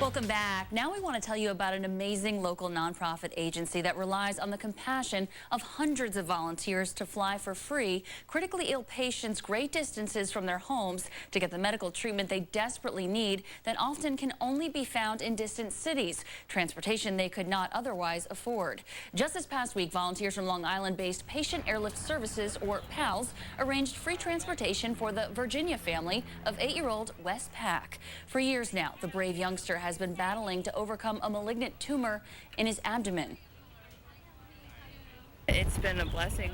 Welcome back. Now we want to tell you about an amazing local nonprofit agency that relies on the compassion of hundreds of volunteers to fly for free critically ill patients great distances from their homes to get the medical treatment they desperately need that often can only be found in distant cities, transportation they could not otherwise afford. Just this past week, volunteers from Long Island-based Patient Airlift Services, or PALS, arranged free transportation for the Virginia family of 8-year-old Wes Pack. For years now, the brave youngster has been battling to overcome a malignant tumor in his abdomen. It's been a blessing.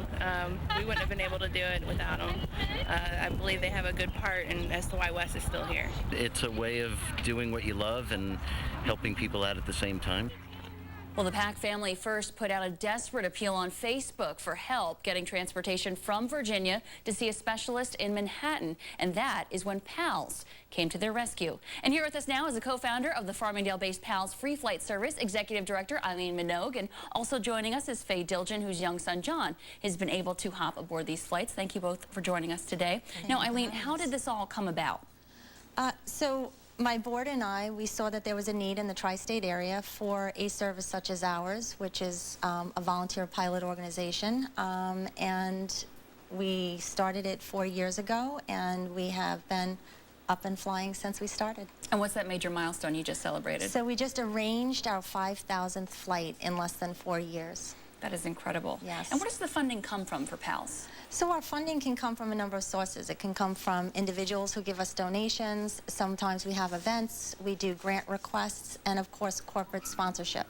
We wouldn't have been able to do it without them. I believe they have a good part in as to why Wes is still here. It's a way of doing what you love and helping people out at the same time. Well, the Pack family first put out a desperate appeal on Facebook for help getting transportation from Virginia to see a specialist in Manhattan. And that is when PALS came to their rescue. And here with us now is a co-founder of the Farmingdale-based PALS Free Flight Service, Executive Director Eileen Minogue. And also joining us is Faye Dilgen, whose young son John has been able to hop aboard these flights. Thank you both for joining us today. Now, Eileen, how did this all come about? My board and I, we saw that there was a need in the tri-state area for a service such as ours, which is a volunteer pilot organization, and we started it 4 years ago, and we have been up and flying since we started. And what's that major milestone you just celebrated? So we just arranged our 5,000th flight in less than 4 years. That is incredible. Yes. And where does the funding come from for PALS? So our funding can come from a number of sources. It can come from individuals who give us donations. Sometimes we have events, we do grant requests, and of course corporate sponsorship.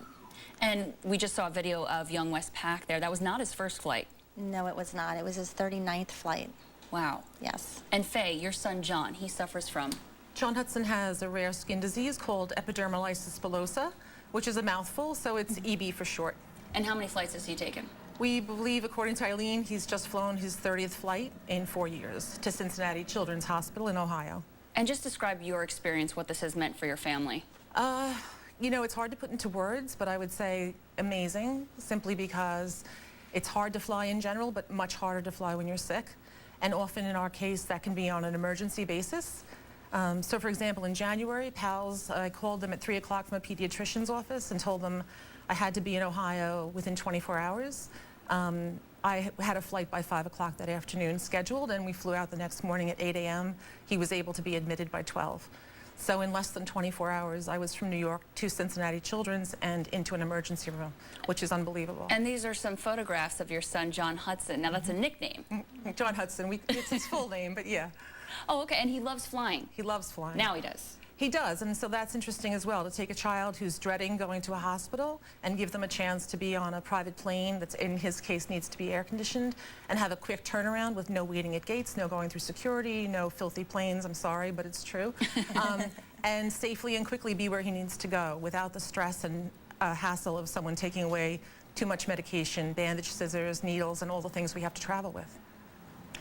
And we just saw a video of young Wes Pack there. That was not his first flight. No, it was not. It was his 39th flight. Wow. Yes. And Faye, your son John, he suffers from? John Hudson has a rare skin disease called Epidermolysis bullosa, which is a mouthful, so it's EB for short. And how many flights has he taken? We believe, according to Eileen, he's just flown his 30th flight in 4 years to Cincinnati Children's Hospital in Ohio. And just describe your experience, what this has meant for your family. You know, it's hard to put into words, but I would say amazing, simply because it's hard to fly in general, but much harder to fly when you're sick. And often in our case, that can be on an emergency basis. So for example, in January, PALS, I called them at 3 o'clock from a pediatrician's office and told them I had to be in Ohio within 24 hours. I had a flight by 5 o'clock that afternoon scheduled, and we flew out the next morning at 8 a.m. He was able to be admitted by 12. So in less than 24 hours, I was from New York to Cincinnati Children's and into an emergency room, which is unbelievable. And these are some photographs of your son, John Hudson. Now, that's a nickname. John Hudson. It's his full name, but yeah. Oh, okay. And he loves flying. He loves flying. Now he does. He does, and so that's interesting as well, to take a child who's dreading going to a hospital and give them a chance to be on a private plane that's, in his case, needs to be air conditioned, and have a quick turnaround with no waiting at gates, no going through security, no filthy planes, I'm sorry, but it's true, and safely and quickly be where he needs to go without the stress and hassle of someone taking away too much medication, bandage, scissors, needles, and all the things we have to travel with.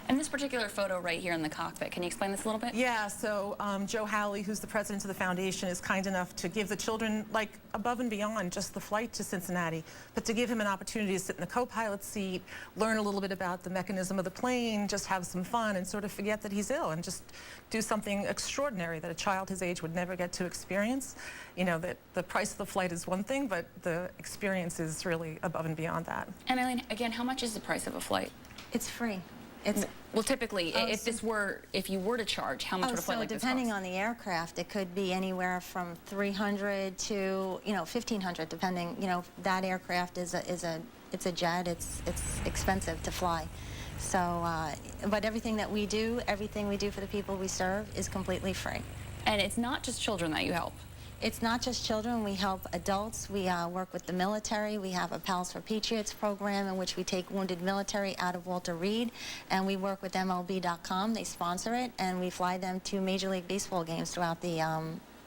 And this particular photo right here in the cockpit, can you explain this a little bit? Yeah, so Joe Howley, who's the president of the foundation, is kind enough to give the children, like, above and beyond just the flight to Cincinnati, but to give him an opportunity to sit in the co-pilot seat, learn a little bit about the mechanism of the plane, just have some fun and sort of forget that he's ill and just do something extraordinary that a child his age would never get to experience. You know, that the price of the flight is one thing, but the experience is really above and beyond that. And Eileen, again, how much is the price of a flight? It's free. Well, typically, if you were to charge, how much would a flight like this cost? Depending on the aircraft, it could be anywhere from $300 to $1,500, depending. That aircraft is a jet. It's expensive to fly. So, but everything we do for the people we serve is completely free. And it's not just children that you help. It's not just children. We help adults. We work with the military. We have a PALS for Patriots program in which we take wounded military out of Walter Reed, and we work with MLB.com. They sponsor it, and we fly them to Major League Baseball games throughout the,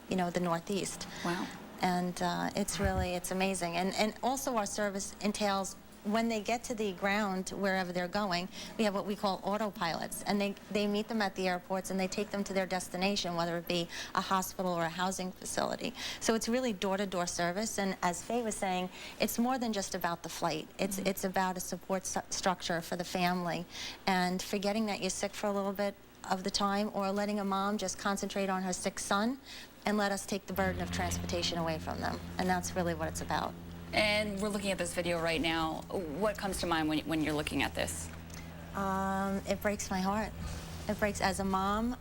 the Northeast. Wow. And it's amazing. And also our service entails, when they get to the ground, wherever they're going, we have what we call autopilots, and they meet them at the airports and they take them to their destination, whether it be a hospital or a housing facility. So it's really door-to-door service, and as Faye was saying, it's more than just about the flight. It's about a support structure for the family, and forgetting that you're sick for a little bit of the time, or letting a mom just concentrate on her sick son and let us take the burden of transportation away from them. And that's really what it's about. And we're looking at this video right now. What comes to mind when you're looking at this? It breaks my heart. It breaks, as a mom,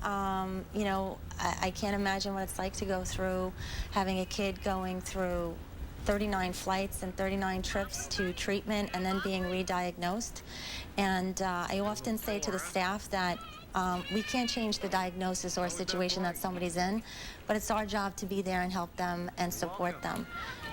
you know, I can't imagine what it's like to go through having a kid going through 39 flights and 39 trips to treatment and then being re-diagnosed. And I often say to the staff that we can't change the diagnosis or situation that somebody's in, but it's our job to be there and help them and support them.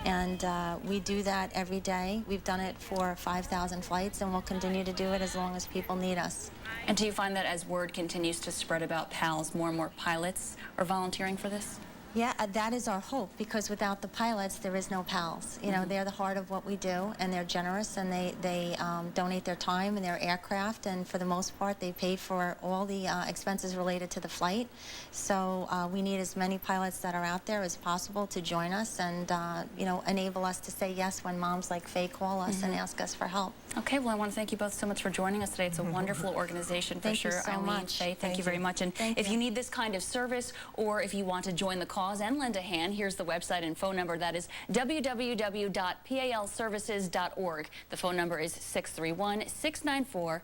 And we do that every day. We've done it for 5,000 flights, and we'll continue to do it as long as people need us. And do you find that as word continues to spread about PALS, more and more pilots are volunteering for this? Yeah, that is our hope, because without the pilots, there is no PALS. You know, they're the heart of what we do, and they're generous, and they donate their time and their aircraft, and for the most part, they pay for all the expenses related to the flight. So we need as many pilots that are out there as possible to join us and, you know, enable us to say yes when moms like Faye call us and ask us for help. Okay, well, I want to thank you both so much for joining us today. It's a wonderful organization for Thank you sure. so Eileen much. Faye, thank you very much. And Thank if you. you need this kind of service, or if you want to join the cause and lend a hand, here's the website and phone number. That is www.palservices.org. The phone number is 631-694-0000.